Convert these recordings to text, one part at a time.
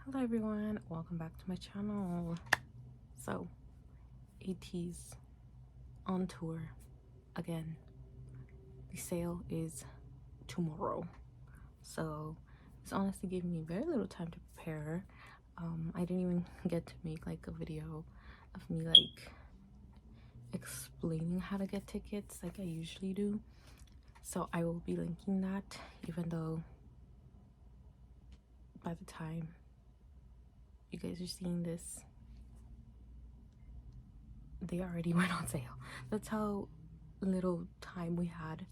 Hello everyone, welcome back to my channel. So Ateez on tour again. The sale is tomorrow, so it's honestly giving me very little time to prepare. I didn't even get to make like a video of me like explaining how to get tickets like I usually do, so I will be linking that, even though by the time you guys are seeing this they already went on sale. That's how little time we had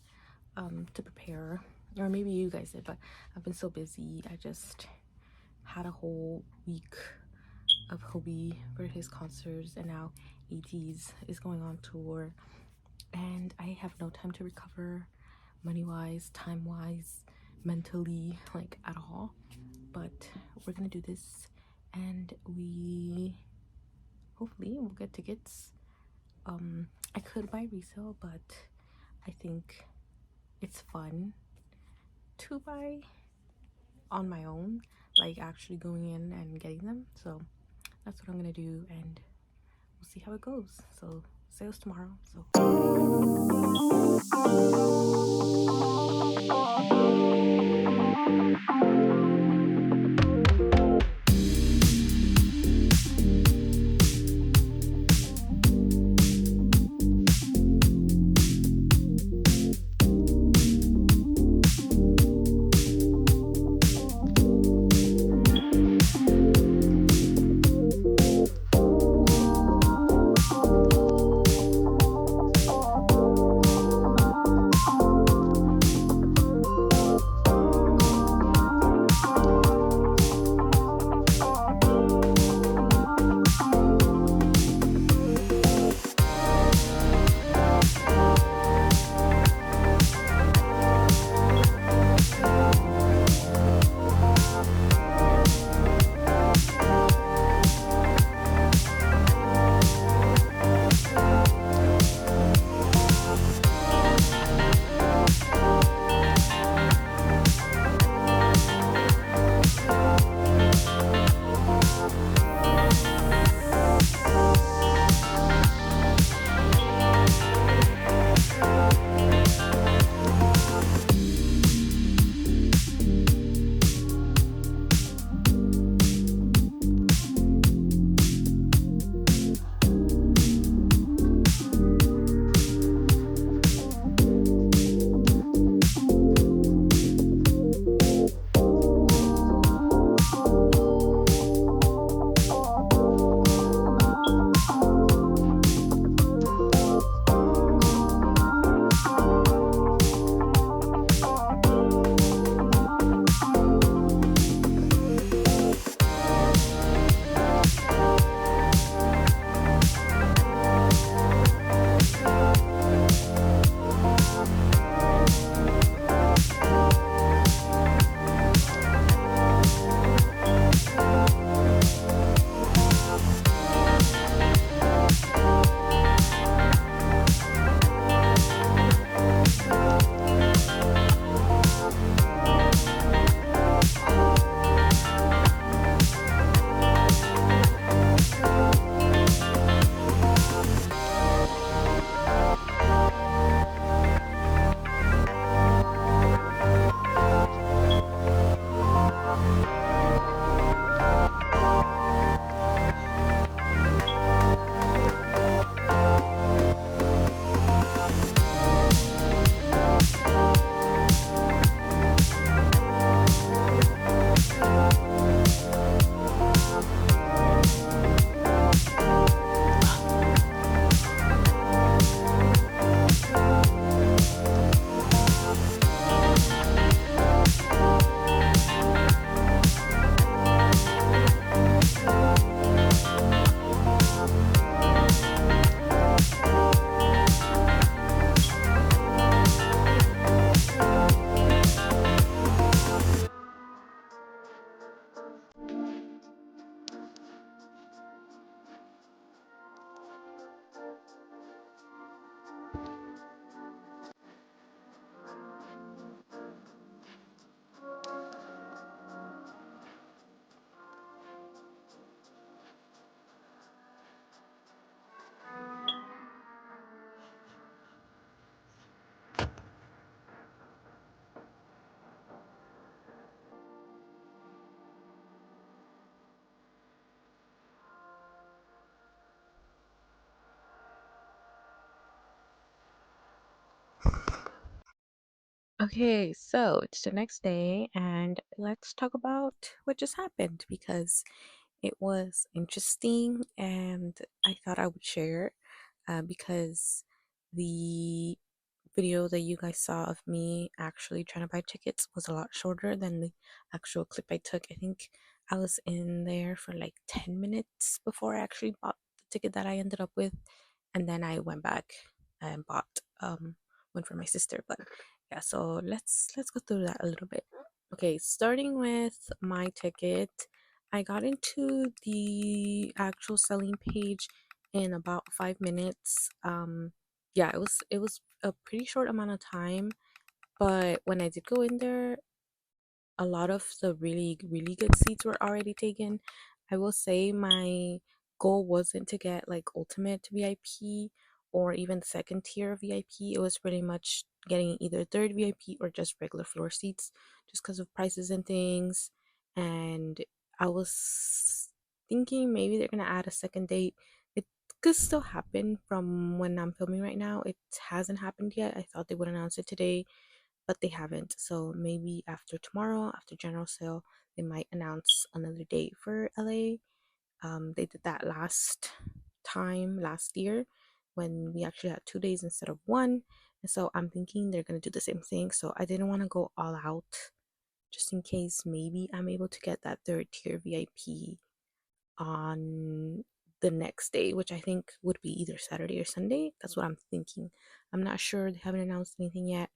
to prepare, or maybe you guys did, but I've been so busy. I just had a whole week of Hobie for his concerts, and now Ateez is going on tour, and I have no time to recover money wise, time wise, mentally, like at all. But we're gonna do this, and we hopefully will get tickets. I could buy resale, but I think it's fun to buy on my own, like actually going in and getting them. So that's what I'm gonna do, and we'll see how it goes. So sales tomorrow. Okay, so it's the next day, and let's talk about what just happened because it was interesting and I thought I would share because the video that you guys saw of me actually trying to buy tickets was a lot shorter than the actual clip I took. I think I was in there for like 10 minutes before I actually bought the ticket that I ended up with, and then I went back and bought one for my sister. But yeah, so let's go through that a little bit. Okay, starting with my ticket, I got into the actual selling page in about 5 minutes. Yeah, it was a pretty short amount of time, but when I did go in there, a lot of the really good seats were already taken. I will say my goal wasn't to get like ultimate VIP or even the second tier VIP. It was pretty much getting either third VIP or just regular floor seats just because of prices and things. And I was thinking maybe they're gonna add a second date. It could still happen from when I'm filming right now. It hasn't happened yet. I thought they would announce it today, but they haven't. So maybe after tomorrow, after general sale, they might announce another date for LA. They did that last year, when we actually had 2 days instead of one. And so I'm thinking they're gonna do the same thing. So I didn't want to go all out just in case maybe I'm able to get that third tier VIP on the next day, which I think would be either Saturday or Sunday. That's what I'm thinking. I'm not sure. They haven't announced anything yet,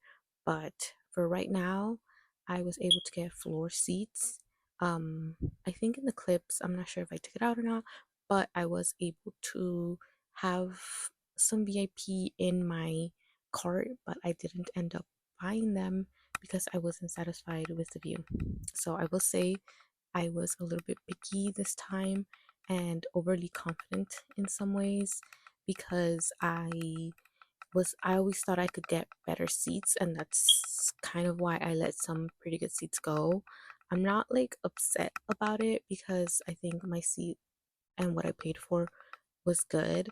but for right now, I was able to get floor seats. Um, I think in the clips, I'm not sure if I took it out or not, but I was able to have some VIP in my cart, but I didn't end up buying them because I wasn't satisfied with the view. So I will say I was a little bit picky this time and overly confident in some ways because I always thought I could get better seats, and that's kind of why I let some pretty good seats go. I'm not like upset about it because I think my seat and what I paid for was good.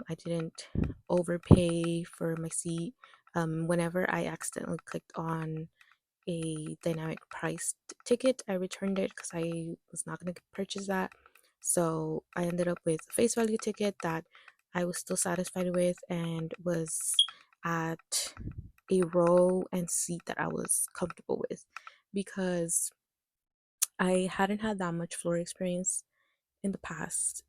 I didn't overpay for my seat. Whenever I accidentally clicked on a dynamic priced ticket, I returned it because I was not going to purchase that. So I ended up with a face value ticket that I was still satisfied with and was at a row and seat that I was comfortable with because I hadn't had that much floor experience in the past.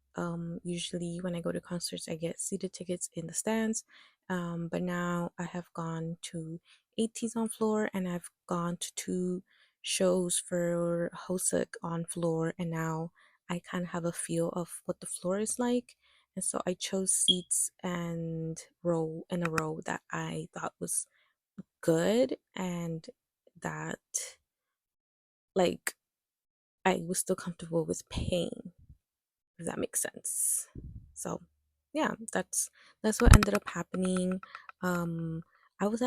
Usually, when I go to concerts, I get seated tickets in the stands. But now I have gone to Ateez on floor, and I've gone to two shows for Hosek on floor, and now I kind of have a feel of what the floor is like. And so I chose seats and row in a row that I thought was good and that like I was still comfortable with paying, if that makes sense. So yeah, that's what ended up happening. um I was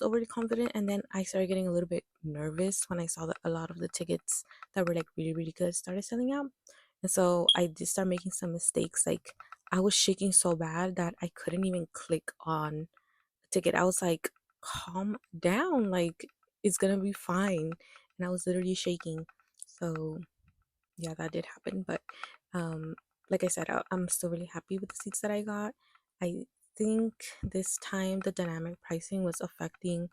overly confident, and then I started getting a little bit nervous when I saw that a lot of the tickets that were like really good started selling out. And so I did start making some mistakes. Like, I was shaking so bad that I couldn't even click on the ticket. I was like, calm down, like it's gonna be fine. And I was literally shaking. So yeah, that did happen. But um like I said, I'm still really happy with the seats that I got. I think this time the dynamic pricing was affecting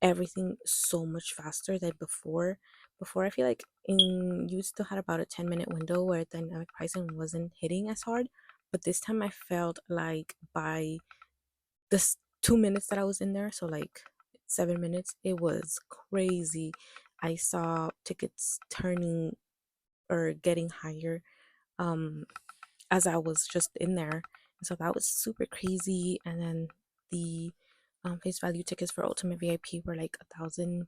everything so much faster than before. I feel like in you still had about a 10-minute window where dynamic pricing wasn't hitting as hard, but this time I felt like by this 2 minutes that I was in there, so like 7 minutes, it was crazy. I saw tickets turning or getting higher um as I was just in there. And so that was super crazy. And then the face value tickets for Ultimate VIP were like $1,000.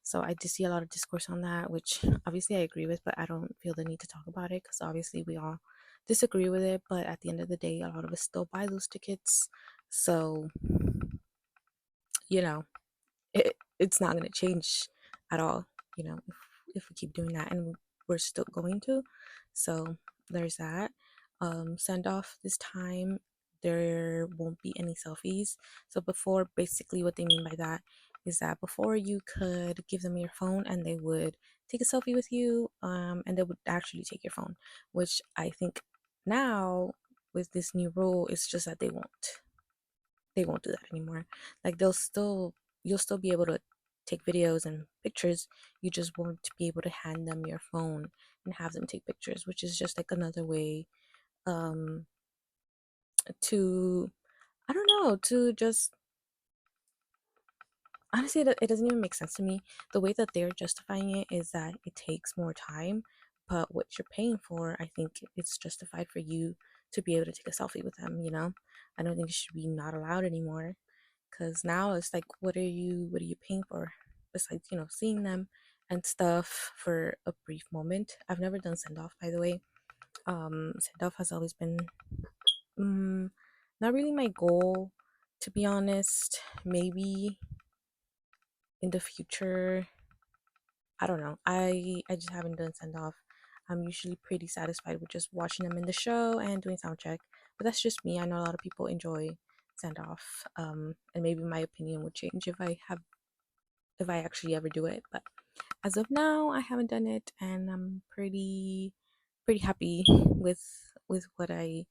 So I did see a lot of discourse on that, which obviously I agree with, but I don't feel the need to talk about it because obviously we all disagree with it. But at the end of the day, a lot of us still buy those tickets. So, you know, it's not going to change at all, if we keep doing that, and we're still going to. So there's that. Send off this time, there won't be any selfies. So before, basically what they mean by that is that before you could give them your phone and they would take a selfie with you, and they would actually take your phone, which I think now with this new rule, it's just that they won't do that anymore. Like you'll still be able to take videos and pictures. You just won't be able to hand them your phone and have them take pictures, which is just like another way um to, I don't know, to just, honestly, it doesn't even make sense to me. The way that they're justifying it is that it takes more time, but what you're paying for, I think it's justified for you to be able to take a selfie with them, you know? I don't think it should be not allowed anymore, because now it's like, what are you paying for besides, seeing them and stuff for a brief moment. I've never done send off, by the way. Send off has always been mm, not really my goal, to be honest. Maybe in the future, I don't know. I just haven't done send off. I'm usually pretty satisfied with just watching them in the show and doing sound check, but that's just me. I know a lot of people enjoy send off, and maybe my opinion would change if I actually ever do it. But as of now, I haven't done it, and I'm pretty happy with what I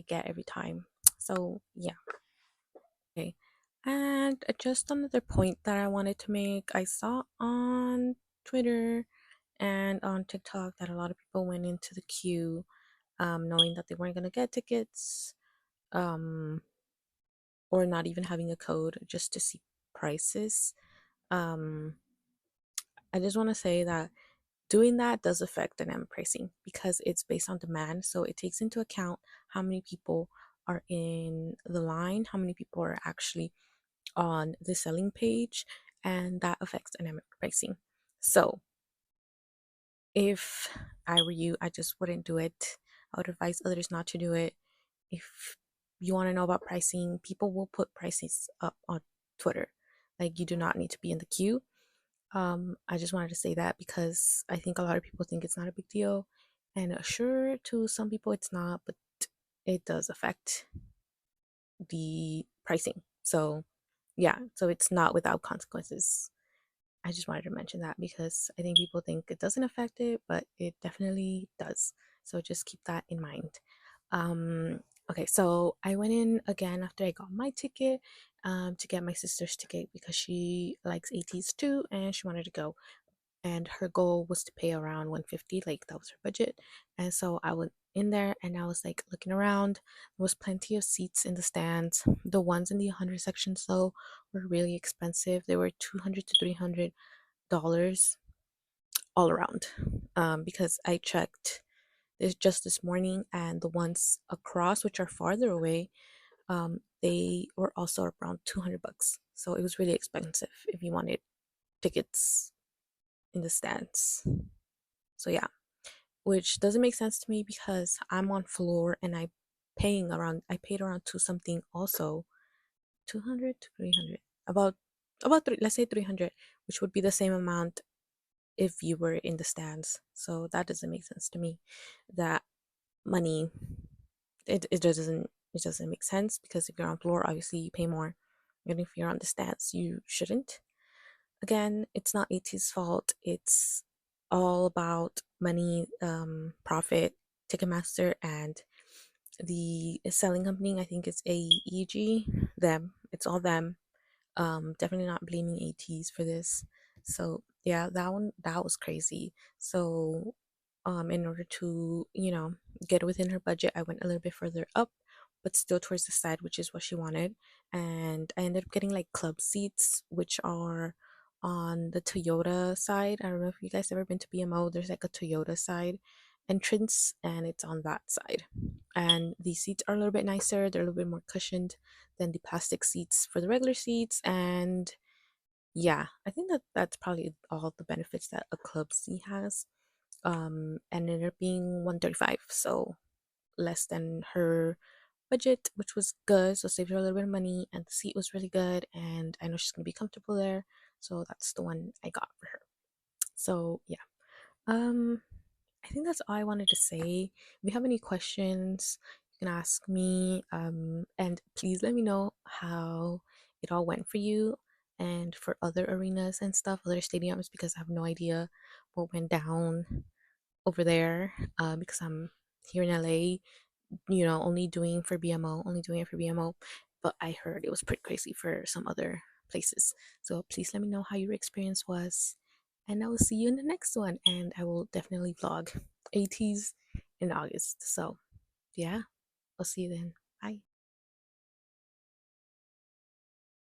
get every time. So yeah. Okay. And just another point that I wanted to make, I saw on Twitter and on TikTok that a lot of people went into the queue, knowing that they weren't gonna get tickets, um, or not even having a code just to see prices. Um, I just want to say that doing that does affect dynamic pricing because it's based on demand. So it takes into account how many people are in the line, how many people are actually on the selling page, and that affects dynamic pricing. So if I were you, I just wouldn't do it. I would advise others not to do it. If you want to know about pricing, people will put prices up on Twitter. Like, you do not need to be in the queue. I just wanted to say that because I think a lot of people think it's not a big deal, and sure, to some people it's not, but it does affect the pricing. So yeah, so it's not without consequences. I just wanted to mention that because I think people think it doesn't affect it, but it definitely does. So just keep that in mind. Um, okay, so I went in again after I got my ticket, to get my sister's ticket because she likes Ateez too and she wanted to go. And her goal was to pay around 150, like that was her budget. And so I went in there and I was like looking around. There was plenty of seats in the stands. The ones in the 100 sections though were really expensive. They were 200 to $300 all around, because I checked this just this morning, and the ones across, which are farther away, they were also around 200 bucks. So it was really expensive if you wanted tickets in the stands. So yeah, which doesn't make sense to me because I'm on floor and I paid around two something also, 200 to 300, about three, let's say 300, which would be the same amount if you were in the stands. So that doesn't make sense to me. That money, it doesn't make sense because if you're on floor, obviously you pay more, and if you're on the stands, you shouldn't. Again, it's not AT's fault. It's all about money, profit. Ticketmaster and the selling company, I think it's AEG, them. It's all them. Definitely not blaming ATs for this. So yeah, that was crazy. So in order to, get within her budget, I went a little bit further up, but still towards the side, which is what she wanted. And I ended up getting like club seats, which are on the Toyota side. I don't know if you guys ever been to BMO. There's like a Toyota side entrance, and it's on that side. And the seats are a little bit nicer. They're a little bit more cushioned than the plastic seats for the regular seats. And yeah, I think that's probably all the benefits that a club seat has. And ended up being 135, so less than her budget, which was good. So saved her a little bit of money, and the seat was really good, and I know she's gonna be comfortable there. So that's the one I got for her. So yeah, I think that's all I wanted to say. If you have any questions, you can ask me. And please let me know how it all went for you and for other arenas and stuff, other stadiums, because I have no idea what went down over there. Because I'm here in LA, only doing for BMO, only doing it for BMO. But I heard it was pretty crazy for some other places. So please let me know how your experience was. And I will see you in the next one. And I will definitely vlog Ateez in August. So yeah, I'll see you then. Bye.